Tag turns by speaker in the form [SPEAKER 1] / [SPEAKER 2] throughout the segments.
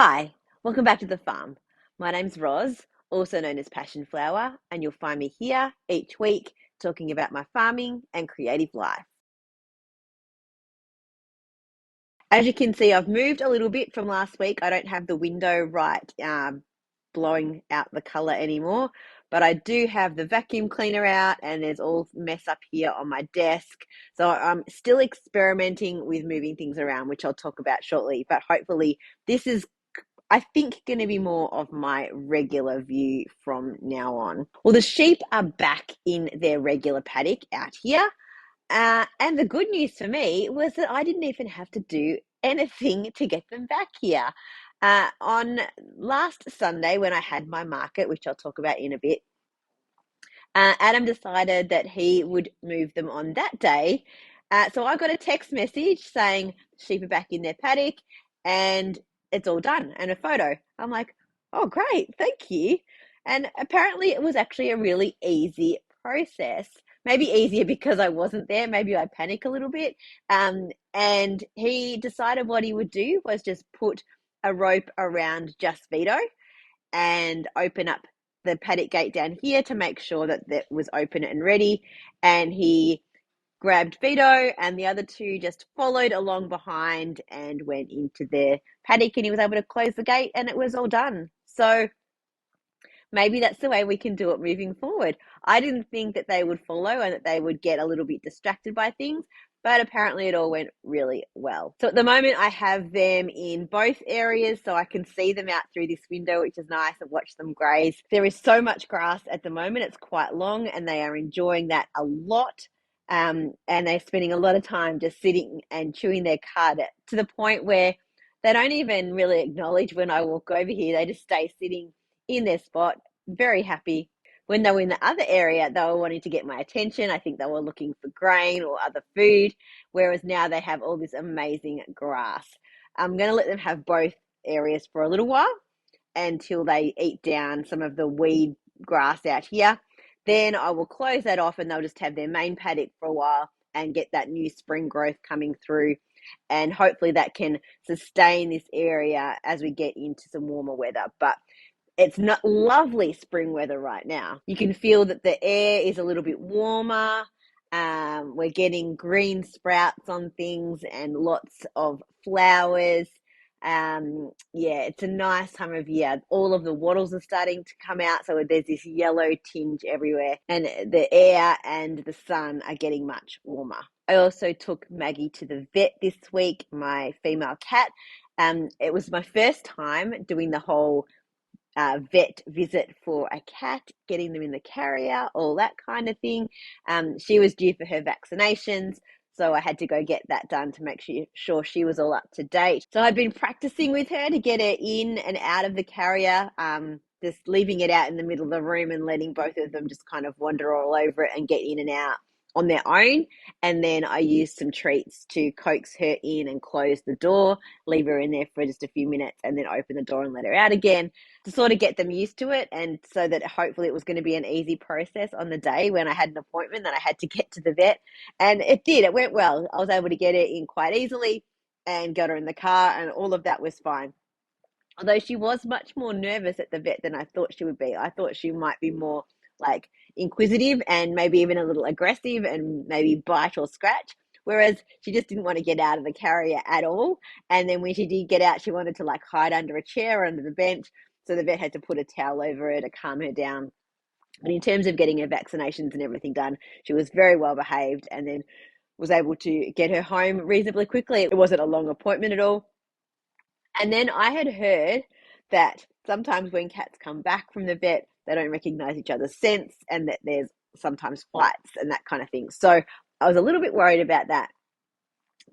[SPEAKER 1] Hi, welcome back to the farm. My name's Roz, also known as Passion Flower, and you'll find me here each week talking about my farming and creative life. As you can see, I've moved a little bit from last week. I don't have the window right blowing out the colour anymore, but I do have the vacuum cleaner out and there's all mess up here on my desk. So I'm still experimenting with moving things around, which I'll talk about shortly, but hopefully this is I think going to be more of my regular view from now on. Well, the sheep are back in their regular paddock out here. And the good news for me was that I didn't even have to do anything to get them back here. On last Sunday, when I had my market, which I'll talk about in a bit, Adam decided that he would move them on that day. So I got a text message saying sheep are back in their paddock and it's all done and a photo. I'm like, oh, great, thank you. And apparently it was actually a really easy process. Maybe easier because I wasn't there. Maybe I panic a little bit. And he decided what he would do was just put a rope around just Vito and open up the paddock gate down here to make sure that that was open and ready. And he grabbed Vito and the other two just followed along behind and went into their paddock and he was able to close the gate and it was all done. So maybe that's the way we can do it moving forward. I didn't think that they would follow and that they would get a little bit distracted by things, but apparently it all went really well. So at the moment I have them in both areas so I can see them out through this window, which is nice, and watch them graze. There is so much grass at the moment, it's quite long and they are enjoying that a lot. And they're spending a lot of time just sitting and chewing their cud to the point where they don't even really acknowledge when I walk over here. They just stay sitting in their spot, very happy. When they were in the other area, they were wanting to get my attention. I think they were looking for grain or other food, whereas now they have all this amazing grass. I'm going to let them have both areas for a little while until they eat down some of the weed grass out here. Then I will close that off and they'll just have their main paddock for a while and get that new spring growth coming through. And hopefully that can sustain this area as we get into some warmer weather. But it's not lovely spring weather right now. You can feel that the air is a little bit warmer. We're getting green sprouts on things and lots of flowers. Yeah, it's a nice time of year. All of the wattles are starting to come out, so there's this yellow tinge everywhere, and the air and the sun are getting much warmer. I also took Maggie to the vet this week, my female cat. It was my first time doing the whole vet visit for a cat, getting them in the carrier, all that kind of thing. She was due for her vaccinations, so I had to go get that done to make sure she was all up to date. So I'd been practicing with her to get her in and out of the carrier, just leaving it out in the middle of the room and letting both of them just kind of wander all over it and get in and out on their own. And then I used some treats to coax her in and close the door, leave her in there for just a few minutes and then open the door and let her out again to sort of get them used to it, and so that hopefully it was going to be an easy process on the day when I had an appointment that I had to get to the vet. And it did, it went well. I was able to get her in quite easily and got her in the car and all of that was fine. Although she was much more nervous at the vet than I thought she would be. I thought she might be more like inquisitive and maybe even a little aggressive and maybe bite or scratch. Whereas she just didn't want to get out of the carrier at all. And then when she did get out, she wanted to like hide under a chair or under the bench. So the vet had to put a towel over her to calm her down. But in terms of getting her vaccinations and everything done, she was very well behaved and then was able to get her home reasonably quickly. It wasn't a long appointment at all. And then I had heard that sometimes when cats come back from the vet, they don't recognize each other's scents and that there's sometimes fights and that kind of thing. So I was a little bit worried about that.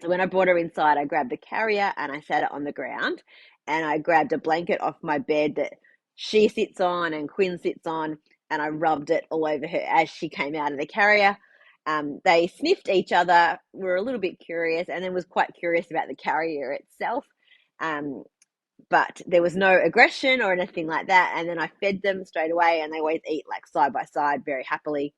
[SPEAKER 1] So when I brought her inside, I grabbed the carrier and I sat it on the ground and I grabbed a blanket off my bed that she sits on and Quinn sits on and I rubbed it all over her as she came out of the carrier. They sniffed each other, were a little bit curious, and then was quite curious about the carrier itself. But there was no aggression or anything like that. And then I fed them straight away and they always eat like side by side very happily.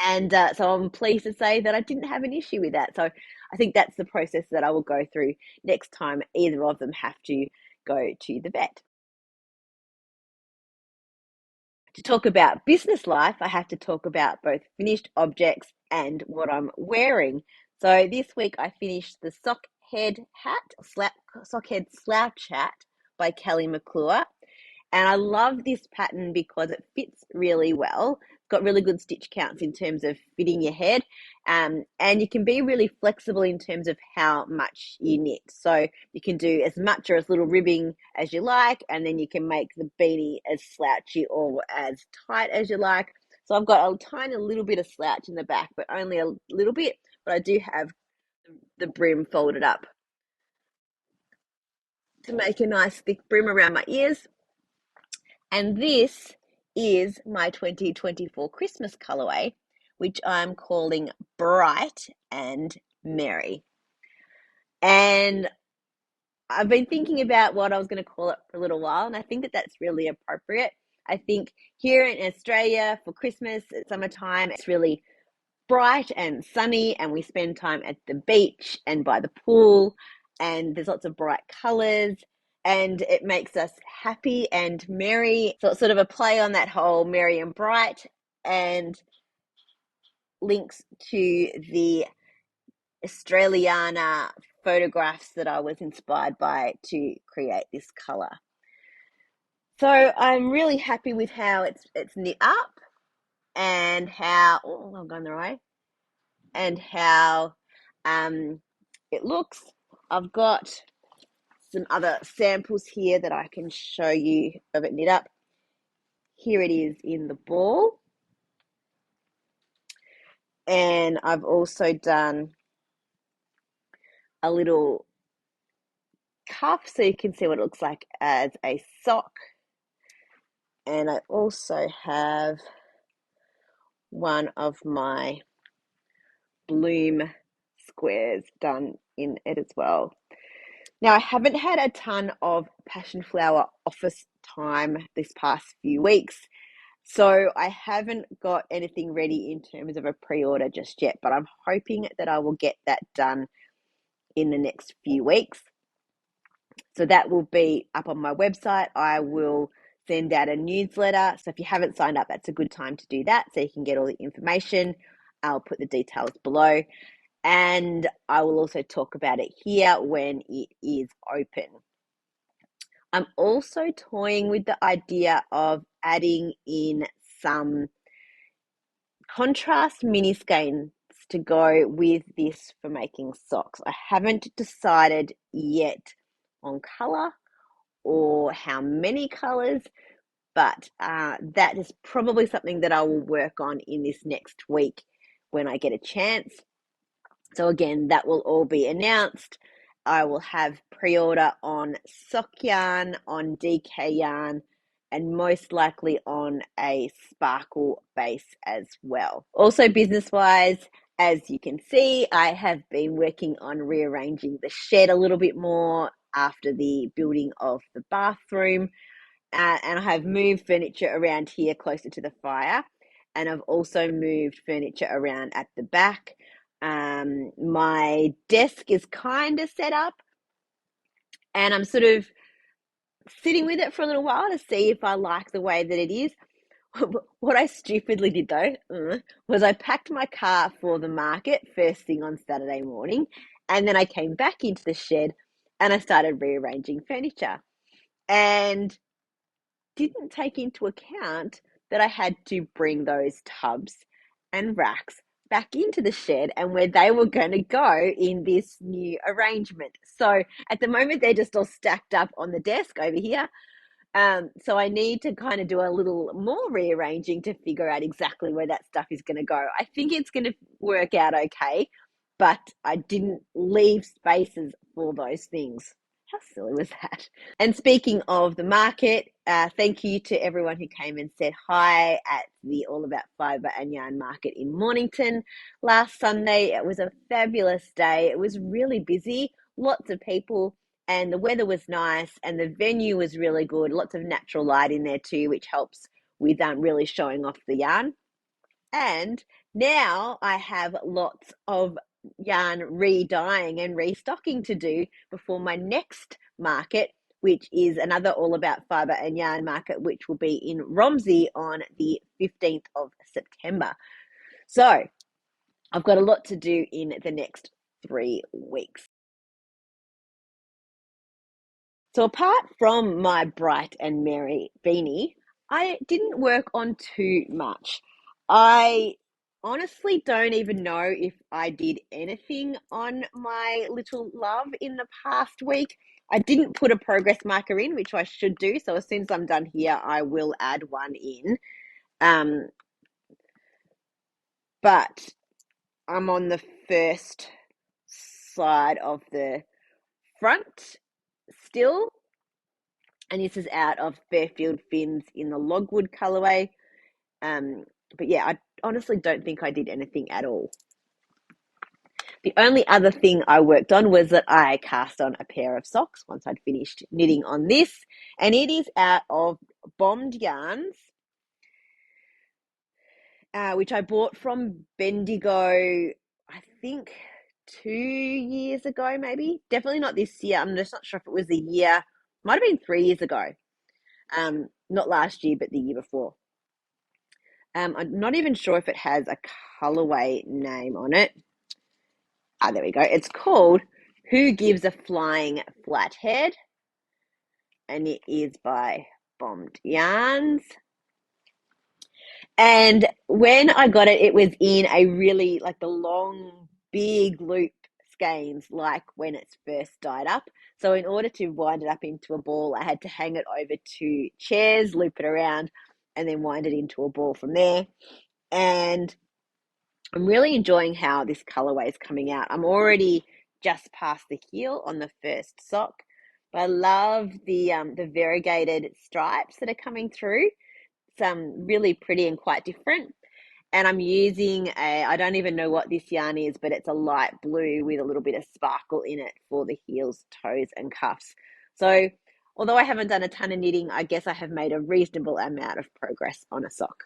[SPEAKER 1] And so I'm pleased to say that I didn't have an issue with that. So I think that's the process that I will go through next time either of them have to go to the vet. To talk about business life, I have to talk about both finished objects and what I'm wearing. So this week I finished the Sockhead hat, Sockhead Slouch hat by Kelly McClure. And I love this pattern because it fits really well. It's got really good stitch counts in terms of fitting your head. And you can be really flexible in terms of how much you knit. So you can do as much or as little ribbing as you like, and then you can make the beanie as slouchy or as tight as you like. So I've got a tiny little bit of slouch in the back, but only a little bit. But I do have the brim folded up to make a nice thick brim around my ears. And this is my 2024 Christmas colorway, which I'm calling Bright and Merry. And I've been thinking about what I was going to call it for a little while, and I think that that's really appropriate. I think here in Australia for Christmas at summertime, it's really bright and sunny, and we spend time at the beach and by the pool, and there's lots of bright colors, and it makes us happy and merry. So it's sort of a play on that whole merry and bright, and links to the Australiana photographs that I was inspired by to create this color. So I'm really happy with how it's knit up, and how I'm going the right way, and how it looks. I've got some other samples here that I can show you of it knit up. Here it is in the ball. And I've also done a little cuff so you can see what it looks like as a sock. And I also have one of my bloom squares done in it as well. Now, I haven't had a ton of passion flower office time this past few weeks, so I haven't got anything ready in terms of a pre-order just yet, but I'm hoping that I will get that done in the next few weeks. So that will be up on my website. I will send out a newsletter. So if you haven't signed up, that's a good time to do that so you can get all the information. I'll put the details below. And I will also talk about it here when it is open. I'm also toying with the idea of adding in some contrast mini skeins to go with this for making socks. I haven't decided yet on colour or how many colours, but that is probably something that I will work on in this next week when I get a chance. So again, that will all be announced. I will have pre-order on sock yarn, on DK yarn, and most likely on a sparkle base as well. Also business-wise, as you can see, I have been working on rearranging the shed a little bit more after the building of the bathroom. And I have moved furniture around here closer to the fire. And I've also moved furniture around at the back. My desk is kind of set up, and I'm sort of sitting with it for a little while to see if I like the way that it is. What I stupidly did though was I packed my car for the market first thing on Saturday morning, and then I came back into the shed and I started rearranging furniture, and didn't take into account that I had to bring those tubs and racks back into the shed and where they were going to go in this new arrangement. So at the moment, they're just all stacked up on the desk over here. So I need to kind of do a little more rearranging to figure out exactly where that stuff is going to go. I think it's going to work out okay, but I didn't leave spaces for those things. How silly was that? And speaking of the market, thank you to everyone who came and said hi at the All About Fibre and Yarn Market in Mornington last Sunday. It was a fabulous day. It was really busy, lots of people, and the weather was nice, and the venue was really good. Lots of natural light in there too, which helps with really showing off the yarn. And now I have lots of yarn re-dyeing and restocking to do before my next market, which is another all about fibre and yarn market, which will be in Romsey on the 15th of September. So I've got a lot to do in the next 3 weeks. So apart from my bright and merry beanie, I didn't work on too much. I honestly don't even know if I did anything on my little love in the past week. I didn't put a progress marker in, which I should do. So as soon as I'm done here, I will add one in. But I'm on the first side of the front still. And this is out of Fairfield Fins in the Logwood colourway. But yeah, I honestly don't think I did anything at all. The only other thing I worked on was that I cast on a pair of socks once I'd finished knitting on this, and it is out of bombed yarns, which I bought from Bendigo, I think 2 years ago, maybe. Definitely not this year. I'm just not sure if it was a year. Might have been 3 years ago. Not last year, but the year before. I'm not even sure if it has a colorway name on it. There we go. It's called Who Gives a Flying Flathead? And it is by Bombed Yarns. And when I got it, it was in a really, like the long, big loop skeins, like when it's first dyed up. So in order to wind it up into a ball, I had to hang it over 2 chairs, loop it around, and then wind it into a ball from there. And I'm really enjoying how this colorway is coming out. I'm already just past the heel on the first sock, but I love the variegated stripes that are coming through. It's really pretty and quite different. And I'm using I don't even know what this yarn is, but it's a light blue with a little bit of sparkle in it for the heels, toes, and cuffs. So although I haven't done a ton of knitting, I guess I have made a reasonable amount of progress on a sock.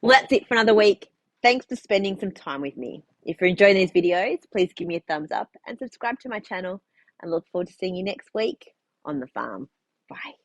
[SPEAKER 1] Well, that's it for another week. Thanks for spending some time with me. If you're enjoying these videos, please give me a thumbs up and subscribe to my channel, and look forward to seeing you next week on the farm. Bye.